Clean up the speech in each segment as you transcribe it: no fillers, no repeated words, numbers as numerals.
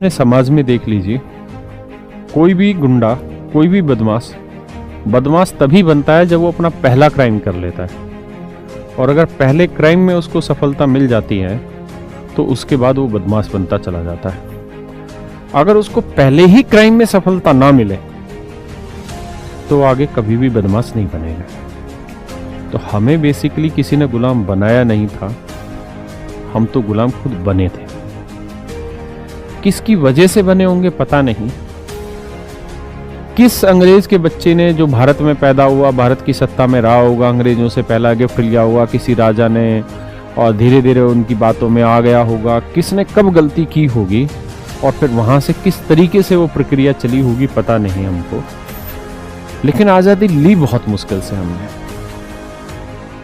अपने समाज में देख लीजिए, कोई भी गुंडा, कोई भी बदमाश तभी बनता है जब वो अपना पहला क्राइम कर लेता है। और अगर पहले क्राइम में उसको सफलता मिल जाती है तो उसके बाद वो बदमाश बनता चला जाता है। अगर उसको पहले ही क्राइम में सफलता ना मिले तो आगे कभी भी बदमाश नहीं बनेगा। तो हमें बेसिकली किसी ने गुलाम बनाया नहीं था, हम तो गुलाम खुद बने थे। किसकी वजह से बने होंगे पता नहीं, किस अंग्रेज के बच्चे ने जो भारत में पैदा हुआ, भारत की सत्ता में रहा होगा, अंग्रेजों से पहला गिफ्ट लिया होगा किसी राजा ने और धीरे धीरे उनकी बातों में आ गया होगा, किसने कब गलती की होगी और फिर वहां से किस तरीके से वो प्रक्रिया चली होगी पता नहीं हमको। लेकिन आजादी ली बहुत मुश्किल से हमने।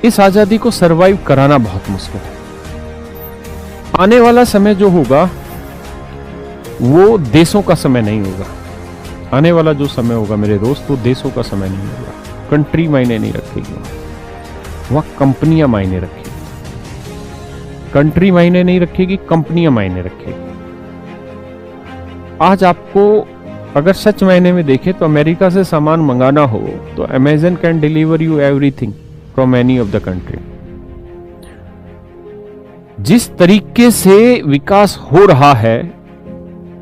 इस आजादी को सरवाइव कराना बहुत मुश्किल है। आने वाला समय जो होगा वो देशों का समय नहीं होगा। आने वाला जो समय होगा मेरे दोस्त, वो देशों का समय नहीं होगा। कंट्री मायने नहीं रखेगी, वह कंपनियां मायने रखेगी। कंट्री मायने नहीं रखेगी, कंपनियां मायने रखेगी। आज आपको अगर सच मायने में देखें तो अमेरिका से सामान मंगाना हो तो Amazon can deliver you everything from any of the country. जिस तरीके से विकास हो रहा है,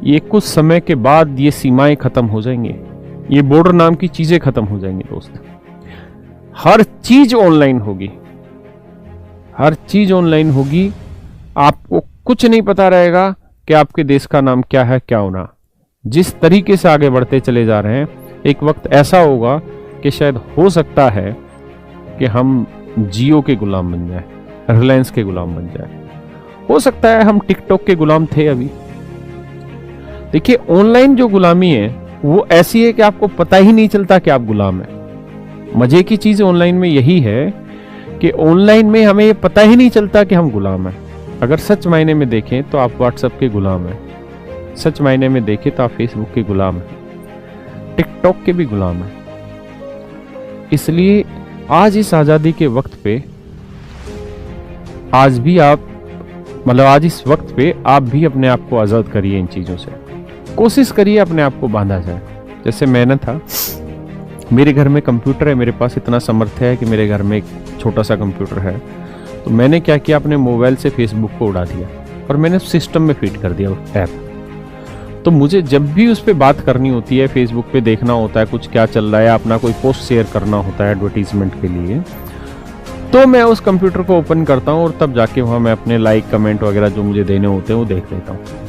ये कुछ समय के बाद ये सीमाएं खत्म हो जाएंगी, ये बॉर्डर नाम की चीजें खत्म हो जाएंगी दोस्त। हर चीज ऑनलाइन होगी, हर चीज ऑनलाइन होगी। आपको कुछ नहीं पता रहेगा कि आपके देश का नाम क्या है, क्या होना। जिस तरीके से आगे बढ़ते चले जा रहे हैं, एक वक्त ऐसा होगा कि शायद हो सकता है कि हम जियो के गुलाम बन जाए, रिलायंस के गुलाम बन जाए। हो सकता है हम टिकटॉक के गुलाम थे अभी। देखिए, ऑनलाइन जो गुलामी है वो ऐसी है कि आपको पता ही नहीं चलता कि आप गुलाम हैं। मजे की चीज ऑनलाइन में यही है कि ऑनलाइन में हमें ये पता ही नहीं चलता कि हम गुलाम हैं। अगर सच मायने में देखें तो आप व्हाट्सएप के गुलाम हैं, सच मायने में देखें तो आप फेसबुक के गुलाम हैं, टिकटॉक के भी गुलाम हैं। इसलिए आज इस आजादी के वक्त पे, आज भी आप आज इस वक्त पे आप भी अपने आप को आजाद करिए। इन चीजों से कोशिश करिए अपने आप को बांधा जाए। जैसे मैंने था, मेरे घर में कंप्यूटर है, मेरे पास इतना सामर्थ्य है कि मेरे घर में एक छोटा सा कंप्यूटर है। तो मैंने क्या किया, अपने मोबाइल से फेसबुक को उड़ा दिया और मैंने सिस्टम में फीड कर दिया ऐप। तो मुझे जब भी उस पर बात करनी होती है, फेसबुक पे देखना होता है कुछ क्या चल रहा है, अपना कोई पोस्ट शेयर करना होता है एडवर्टीजमेंट के लिए, तो मैं उस कंप्यूटर को ओपन करता हूँ और तब जाके वहाँ मैं अपने लाइक कमेंट वगैरह जो मुझे देने होते हैं वो देख लेता हूँ।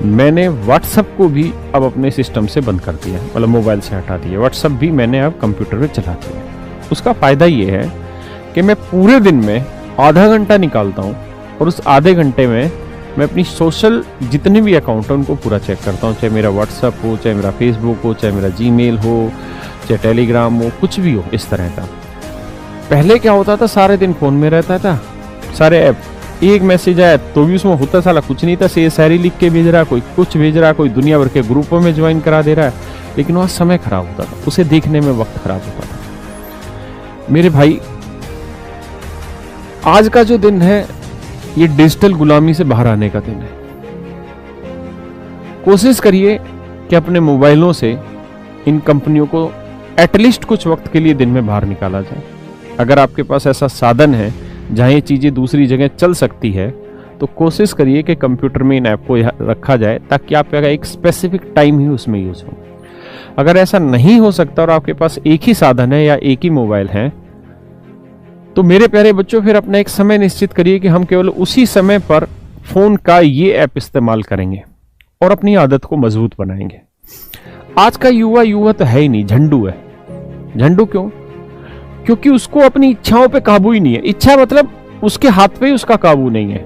मैंने व्हाट्सएप को भी अब अपने सिस्टम से बंद कर दिया, मतलब मोबाइल से हटा दिया। व्हाट्सएप भी मैंने अब कंप्यूटर पे चला दिया। उसका फ़ायदा ये है कि मैं पूरे दिन में आधा घंटा निकालता हूँ और उस आधे घंटे में मैं अपनी सोशल जितने भी अकाउंट हैं उनको पूरा चेक करता हूँ। चाहे मेरा व्हाट्सएप हो, चाहे मेरा फेसबुक हो, चाहे मेरा जीमेल हो, चाहे टेलीग्राम हो, कुछ भी हो इस तरह का। पहले क्या होता था, सारे दिन फोन में रहता था, सारे ऐप, एक मैसेज आया तो भी उसमें होता साला कुछ नहीं था। से शायरी लिख के भेज रहा, कोई कुछ भेज रहा, कोई दुनिया भर के ग्रुपों में ज्वाइन करा दे रहा है, लेकिन वहाँ समय खराब होता था, उसे देखने में वक्त खराब होता था। मेरे भाई, आज का जो दिन है ये डिजिटल गुलामी से बाहर आने का दिन है। कोशिश करिए कि अपने मोबाइलों से इन कंपनियों को एटलीस्ट कुछ वक्त के लिए दिन में बाहर निकाला जाए। अगर आपके पास ऐसा साधन है जहां ये चीजें दूसरी जगह चल सकती है तो कोशिश करिए कि कंप्यूटर में इन ऐप को रखा जाए ताकि आपका एक स्पेसिफिक टाइम ही उसमें यूज हो। अगर ऐसा नहीं हो सकता और आपके पास एक ही साधन है या एक ही मोबाइल है, तो मेरे प्यारे बच्चों फिर अपना एक समय निश्चित करिए कि हम केवल उसी समय पर फोन का ये ऐप इस्तेमाल करेंगे और अपनी आदत को मजबूत बनाएंगे। आज का युवा तो है ही नहीं, झंडू है। झंडू क्यों? क्योंकि उसको अपनी इच्छाओं पे काबू ही नहीं है। इच्छा मतलब उसके हाथ पे ही उसका काबू नहीं है।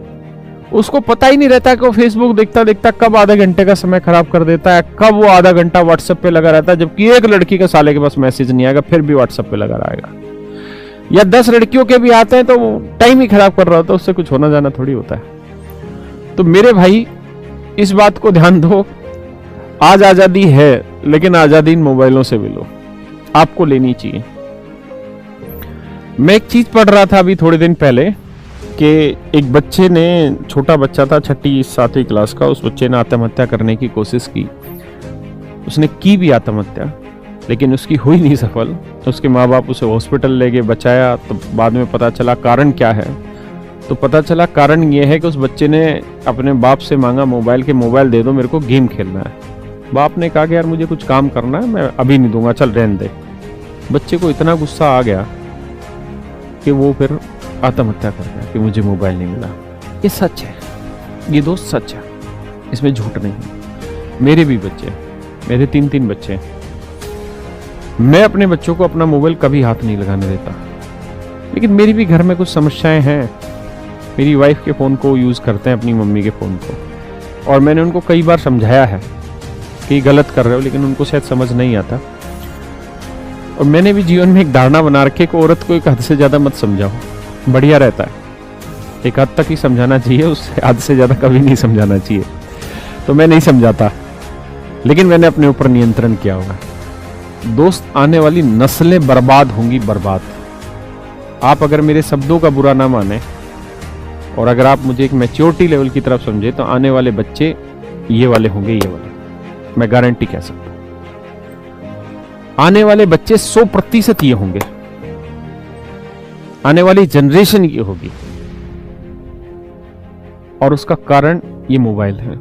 उसको पता ही नहीं रहता कि वो फेसबुक देखता देखता कब आधे घंटे का समय खराब कर देता है, कब वो आधा घंटा व्हाट्सएप पे लगा रहता है, जबकि एक लड़की का साले के पास मैसेज नहीं आएगा फिर भी व्हाट्सएप पे लगा रहेगा। या 10 लड़कियों के भी आते हैं तो वो टाइम ही खराब कर रहा होता है, उससे कुछ होना जाना थोड़ी होता है। तो मेरे भाई, इस बात को ध्यान दो, आज आजादी है लेकिन आजादी इन मोबाइलों से भी लो, आपको लेनी चाहिए। मैं एक चीज पढ़ रहा था अभी थोड़े दिन पहले कि एक बच्चे ने, छोटा बच्चा था 6ठी 7वीं क्लास का, उस बच्चे ने आत्महत्या करने की कोशिश की। उसने की भी आत्महत्या, लेकिन उसकी हुई नहीं सफल। उसके माँ बाप उसे हॉस्पिटल ले गए, बचाया। तो बाद में पता चला कारण क्या है, तो पता चला कारण ये है कि उस बच्चे ने अपने बाप से मांगा मोबाइल, के मोबाइल दे दो, मेरे को गेम खेलना है। बाप ने कहा कि यार मुझे कुछ काम करना है, मैं अभी नहीं दूंगा, चल रहने दे। बच्चे को इतना गुस्सा आ गया कि वो फिर आत्महत्या कर गया कि मुझे मोबाइल नहीं मिला। ये सच है, ये दोस्त सच है, इसमें झूठ नहीं है। मेरे भी बच्चे, मेरे 3 बच्चे हैं। मैं अपने बच्चों को अपना मोबाइल कभी हाथ नहीं लगाने देता, लेकिन मेरी भी घर में कुछ समस्याएं हैं। मेरी वाइफ के फ़ोन को यूज़ करते हैं, अपनी मम्मी के फ़ोन को, और मैंने उनको कई बार समझाया है कि गलत कर रहे हो, लेकिन उनको शायद समझ नहीं आता। और मैंने भी जीवन में एक धारणा बना रखी है कि औरत को एक हद से ज़्यादा मत समझाओ, बढ़िया रहता है। एक हद तक ही समझाना चाहिए, उससे हद से ज़्यादा कभी नहीं समझाना चाहिए। तो मैं नहीं समझाता, लेकिन मैंने अपने ऊपर नियंत्रण किया होगा। दोस्त, आने वाली नस्लें बर्बाद होंगी, बर्बाद। आप अगर मेरे शब्दों का बुरा ना माने और अगर आप मुझे एक मैच्योरिटी लेवल की तरफ समझे, तो आने वाले बच्चे ये वाले होंगे, ये वाले, मैं गारंटी कह सकता हूं। आने वाले बच्चे 100% ये होंगे, आने वाली जनरेशन ये होगी, और उसका कारण ये मोबाइल है।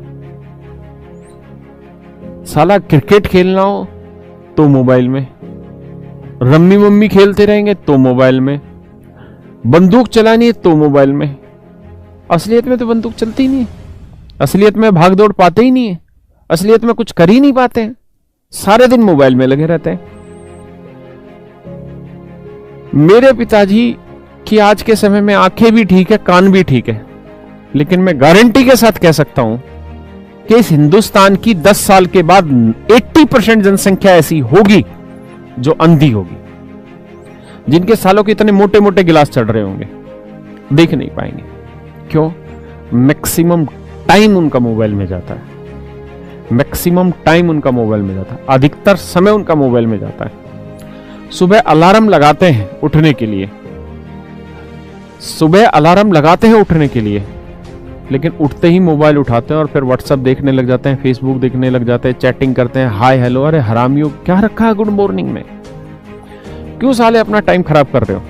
साला क्रिकेट खेलना हो तो मोबाइल में, रम्मी मम्मी खेलते रहेंगे तो मोबाइल में, बंदूक चलानी है तो मोबाइल में। असलियत में तो बंदूक चलती ही नहीं है, असलियत में भाग दौड़ पाते ही नहीं है, असलियत में कुछ कर ही नहीं पाते हैं, सारे दिन मोबाइल में लगे रहते हैं। मेरे पिताजी की आज के समय में आंखें भी ठीक है, कान भी ठीक है, लेकिन मैं गारंटी के साथ कह सकता हूं कि इस हिंदुस्तान की 10 साल के बाद 80% जनसंख्या ऐसी होगी जो अंधी होगी, जिनके सालों के इतने मोटे मोटे गिलास चढ़ रहे होंगे, देख नहीं पाएंगे। क्यों? मैक्सिमम टाइम उनका मोबाइल में जाता है, मैक्सिमम टाइम उनका मोबाइल में जाता है, अधिकतर समय उनका मोबाइल में जाता है। सुबह अलार्म लगाते हैं उठने के लिए, सुबह अलार्म लगाते हैं उठने के लिए, लेकिन उठते ही मोबाइल उठाते हैं और फिर व्हाट्सएप देखने लग जाते हैं, फेसबुक देखने लग जाते हैं, चैटिंग करते हैं, हाय हेलो। अरे हरामियों, क्या रखा है गुड मॉर्निंग में? क्यों साले अपना टाइम खराब कर रहे हो?